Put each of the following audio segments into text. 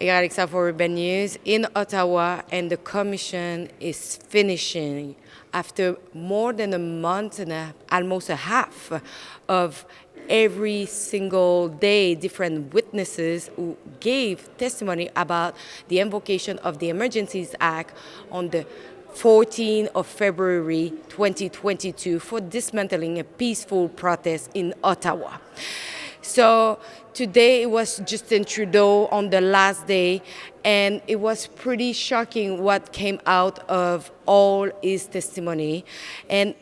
Alexa for Urban News in Ottawa, and the commission is finishing after more than a month and almost a half of every single day different witnesses who gave testimony about the invocation of the Emergencies Act on the 14th of February 2022 for dismantling a peaceful protest in Ottawa. So today it was Justin Trudeau on the last day, and it was pretty shocking what came out of all his testimony. And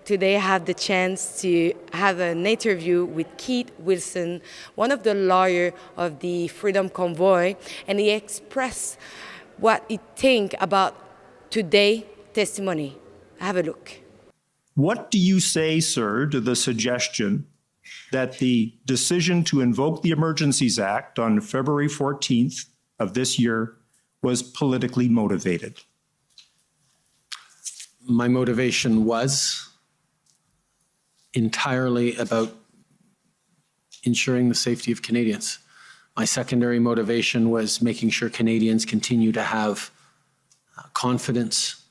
today I have the chance to have an interview with Keith Wilson, one of the lawyers of the Freedom Convoy, and he expressed what he thinks about today's testimony. Have a look. What do you say, sir, to the suggestion that the decision to invoke the Emergencies Act on February 14th of this year was politically motivated? My motivation was entirely about ensuring the safety of Canadians. My secondary motivation was making sure Canadians continue to have confidence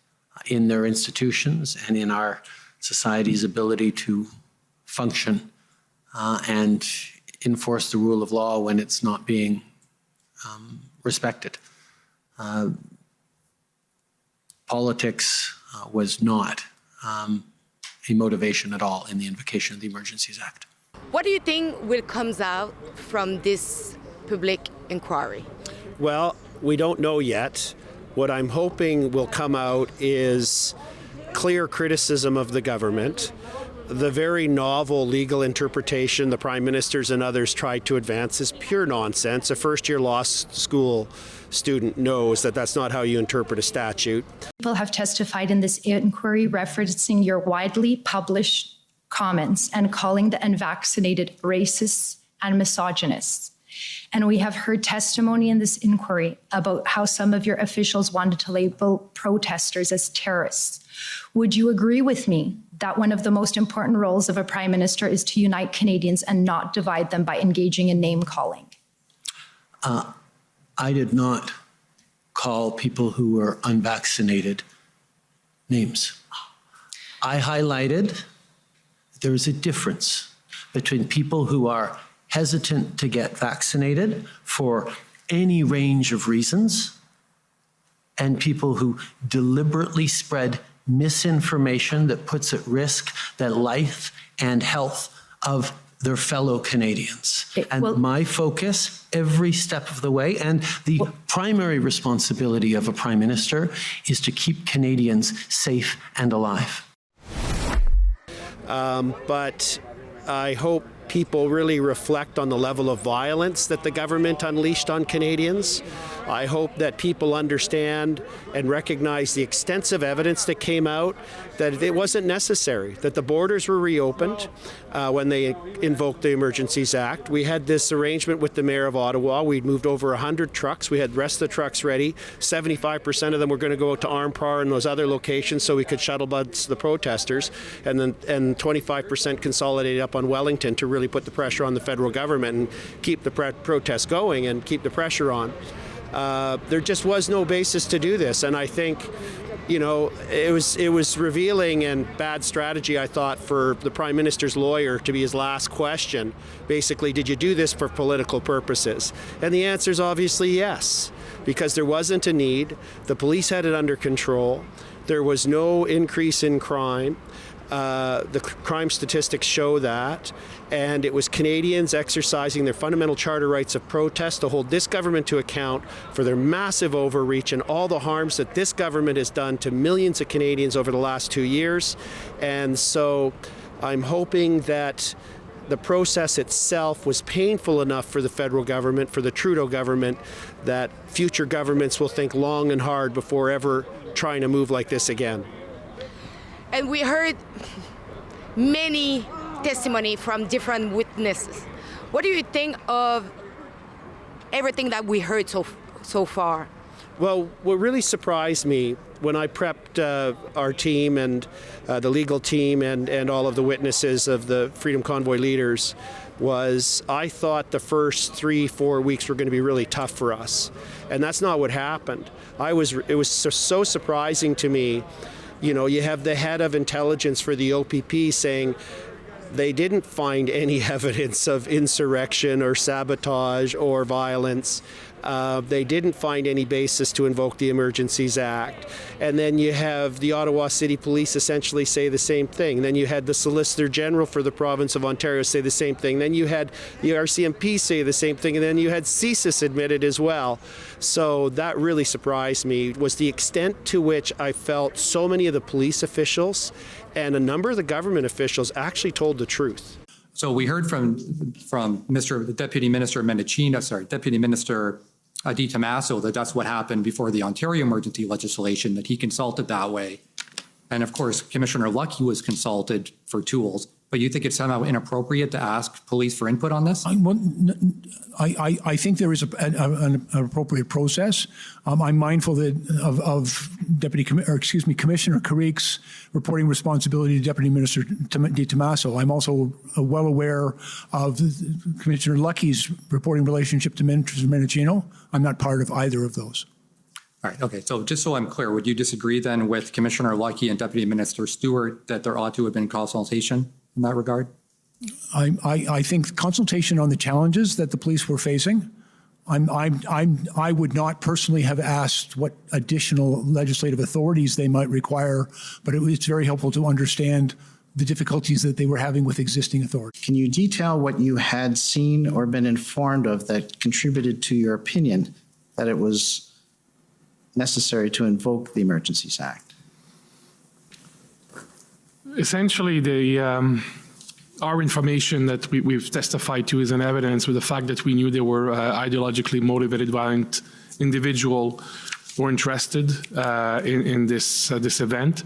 in their institutions and in our society's ability to function and enforce the rule of law when it's not being respected. Politics was not a motivation at all in the invocation of the Emergencies Act. What do you think will come out from this public inquiry? Well, we don't know yet. What I'm hoping will come out is clear criticism of the government. The very novel legal interpretation the Prime Ministers and others tried to advance is pure nonsense. A first-year law school student knows that that's not how you interpret a statute. People have testified in this inquiry referencing your widely published comments and calling the unvaccinated racist and misogynist. And we have heard testimony in this inquiry about how some of your officials wanted to label protesters as terrorists. Would you agree with me that one of the most important roles of a prime minister is to unite Canadians and not divide them by engaging in name-calling? I did not call people who were unvaccinated names. I highlighted there is a difference between people who are hesitant to get vaccinated for any range of reasons and people who deliberately spread misinformation that puts at risk the life and health of their fellow Canadians. My focus every step of the way, and the primary responsibility of a Prime Minister, is to keep Canadians safe and alive. But I hope people really reflect on the level of violence that the government unleashed on Canadians. I hope that people understand and recognize the extensive evidence that came out that it wasn't necessary, that the borders were reopened when they invoked the Emergencies Act. We had this arrangement with the Mayor of Ottawa. We'd moved over 100 trucks. We had the rest of the trucks ready. 75% of them were going to go out to Armpar and those other locations so we could shuttle bus the protesters, and 25% consolidated up on Wellington to really put the pressure on the federal government and keep the protests going and keep the pressure on. There just was no basis to do this, and I think, you know, it was revealing and bad strategy, I thought, for the Prime Minister's lawyer to be his last question. Basically, did you do this for political purposes? And the answer is obviously yes, because there wasn't a need. The police had it under control. There was no increase in crime. The crime statistics show that, and it was Canadians exercising their fundamental charter rights of protest to hold this government to account for their massive overreach and all the harms that this government has done to millions of Canadians over the last 2 years. And so I'm hoping that the process itself was painful enough for the federal government, for the Trudeau government, that future governments will think long and hard before ever trying to move like this again. And we heard many testimony from different witnesses. What do you think of everything that we heard so far? Well, what really surprised me when I prepped our team and the legal team and all of the witnesses of the Freedom Convoy leaders was I thought the first 3-4 weeks were going to be really tough for us. And that's not what happened. It was so surprising to me. You know, you have the head of intelligence for the OPP saying they didn't find any evidence of insurrection or sabotage or violence. They didn't find any basis to invoke the Emergencies Act. And then you have the Ottawa City Police essentially say the same thing. Then you had the Solicitor General for the province of Ontario say the same thing. Then you had the RCMP say the same thing. And then you had CSIS admit it as well. So that really surprised me, was the extent to which I felt so many of the police officials and a number of the government officials actually told the truth. So we heard from Deputy Minister Di Tommaso that that's what happened before the Ontario emergency legislation, that he consulted that way. And of course, Commissioner Lucky was consulted for tools. But you think it's somehow inappropriate to ask police for input on this? I think there is an appropriate process. I'm mindful of Commissioner Carrique's reporting responsibility to Deputy Minister Di Tommaso. I'm also well aware of Commissioner Lucky's reporting relationship to Minister Menachino. I'm not part of either of those. All right. Okay. So just so I'm clear, would you disagree then with Commissioner Lucky and Deputy Minister Stewart that there ought to have been consultation in that regard? I think consultation on the challenges that the police were facing. I would not personally have asked what additional legislative authorities they might require, but it's very helpful to understand the difficulties that they were having with existing authorities. Can you detail what you had seen or been informed of that contributed to your opinion that it was necessary to invoke the Emergencies Act? Essentially, our information that we've testified to is an evidence with the fact that we knew there were ideologically motivated violent individuals who were interested in this event.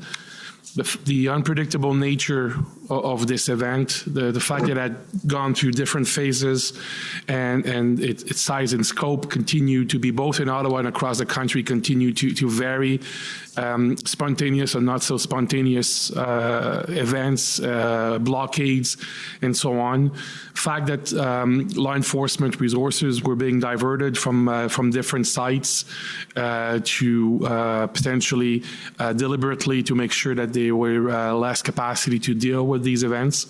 The unpredictable nature of this event, the fact that it had gone through different phases and its size and scope continue to be, both in Ottawa and across the country, continue to vary. Spontaneous or not so spontaneous events, blockades, and so on. Fact that law enforcement resources were being diverted from different sites to potentially deliberately to make sure that there were less capacity to deal with these events.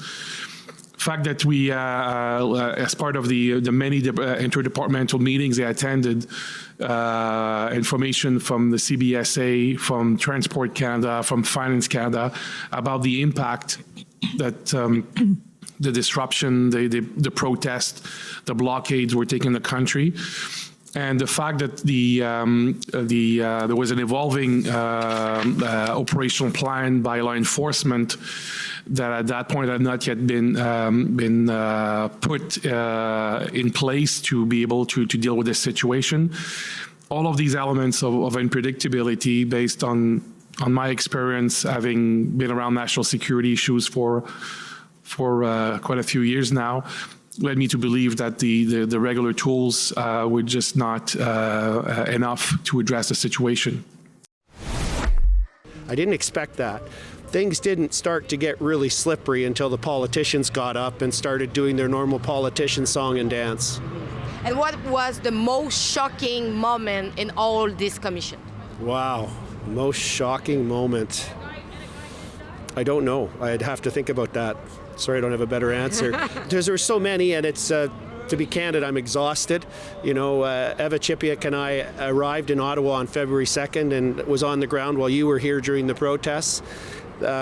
Fact that we, as part of the many interdepartmental meetings I attended, information from the CBSA, from Transport Canada, from Finance Canada, about the impact that the disruption, the protest, the blockades were taking the country. And the fact that there was an evolving operational plan by law enforcement that at that point had not yet been put in place to be able to deal with this situation. All of these elements of unpredictability, based on my experience, having been around national security issues for quite a few years now, led me to believe that the regular tools were just not enough to address the situation. I didn't expect that. Things didn't start to get really slippery until the politicians got up and started doing their normal politician song and dance. And what was the most shocking moment in all this commission? Wow, most shocking moment. I don't know. I'd have to think about that. Sorry, I don't have a better answer. There were so many, and it's, to be candid, I'm exhausted. You know, Eva Chipiak and I arrived in Ottawa on February 2nd and was on the ground while you were here during the protests.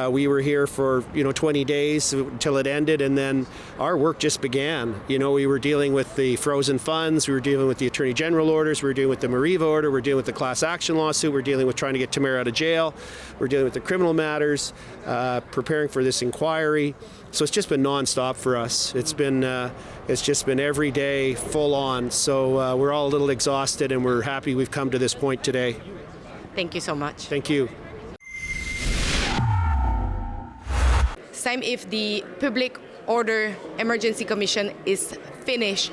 We were here for 20 days until it ended, and then our work just began. We were dealing with the frozen funds, we were dealing with the Attorney General orders, we were dealing with the Mariva order, we were dealing with the class action lawsuit, we were dealing with trying to get Tamara out of jail, we were dealing with the criminal matters, preparing for this inquiry. So it's just been nonstop for us. It's just been every day full on. So we're all a little exhausted, and we're happy we've come to this point today. Thank you so much. Thank you. Same if the Public Order Emergency Commission is finished,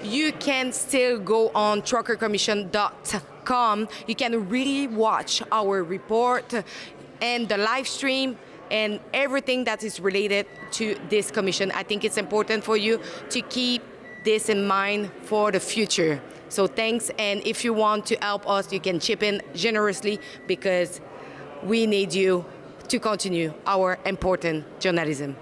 you can still go on truckercommission.com. You can really watch our report and the live stream and everything that is related to this commission. I think it's important for you to keep this in mind for the future. So thanks, and if you want to help us, you can chip in generously because we need you to continue our important journalism.